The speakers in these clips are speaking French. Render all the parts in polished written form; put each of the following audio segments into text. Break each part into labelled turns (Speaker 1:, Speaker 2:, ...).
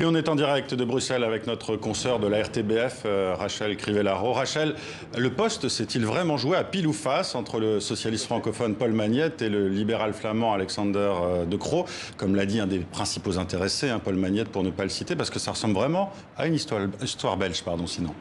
Speaker 1: Et on est en direct de Bruxelles avec notre consoeur de la RTBF, Rachel Crivellaro. Rachel, le poste s'est-il vraiment joué à pile ou face entre le socialiste francophone Paul Magnette et le libéral flamand Alexander De Croo? Comme l'a dit un des principaux intéressés, Paul Magnette, pour ne pas le citer, parce que ça ressemble vraiment à une histoire belge, sinon.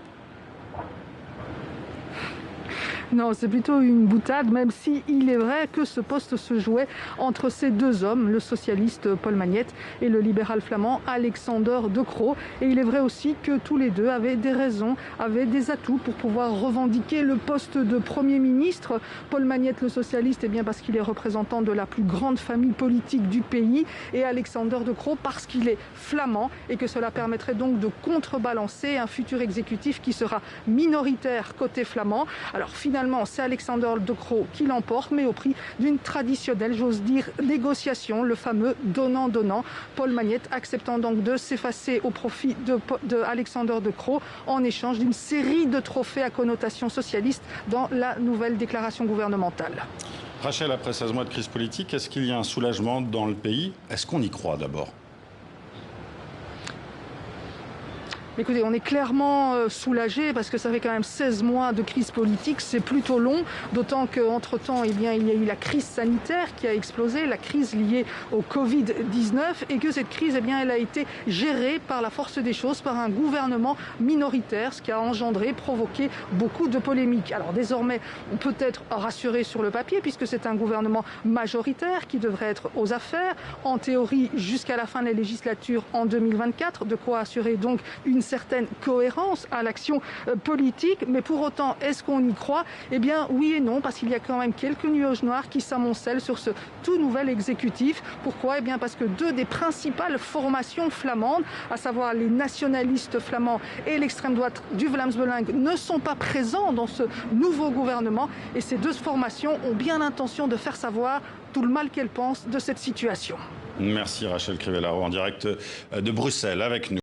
Speaker 2: Non, c'est plutôt une boutade, même si il est vrai que ce poste se jouait entre ces deux hommes, le socialiste Paul Magnette et le libéral flamand Alexander De Croo. Et il est vrai aussi que tous les deux avaient des raisons, avaient des atouts pour pouvoir revendiquer le poste de Premier ministre. Paul Magnette, le socialiste, bien parce qu'il est représentant de la plus grande famille politique du pays, et Alexander De Croo parce qu'il est flamand, et que cela permettrait donc de contrebalancer un futur exécutif qui sera minoritaire côté flamand. Alors finalement, c'est Alexander De Croo qui l'emporte, mais au prix d'une traditionnelle, j'ose dire, négociation, le fameux donnant-donnant. Paul Magnette acceptant donc de s'effacer au profit de Alexander De Croo en échange d'une série de trophées à connotation socialiste dans la nouvelle déclaration gouvernementale.
Speaker 1: Rachel, après 16 mois de crise politique, est-ce qu'il y a un soulagement dans le pays? Est-ce qu'on y croit d'abord?
Speaker 2: Écoutez, on est clairement soulagé parce que ça fait quand même 16 mois de crise politique, c'est plutôt long, d'autant qu'entre-temps, il y a eu la crise sanitaire qui a explosé, la crise liée au Covid-19, et que cette crise, elle a été gérée par la force des choses, par un gouvernement minoritaire, ce qui a provoqué beaucoup de polémiques. Alors désormais, on peut être rassuré sur le papier, puisque c'est un gouvernement majoritaire qui devrait être aux affaires, en théorie jusqu'à la fin de la législature en 2024, de quoi assurer donc une certaine cohérence à l'action politique. Mais pour autant, est-ce qu'on y croit? Oui et non, parce qu'il y a quand même quelques nuages noirs qui s'amoncellent sur ce tout nouvel exécutif. Pourquoi? Parce que deux des principales formations flamandes, à savoir les nationalistes flamands et l'extrême droite du Vlaams Belang, ne sont pas présents dans ce nouveau gouvernement, et ces deux formations ont bien l'intention de faire savoir tout le mal qu'elles pensent de cette situation.
Speaker 1: Merci Rachel Crivellaro en direct de Bruxelles avec nous.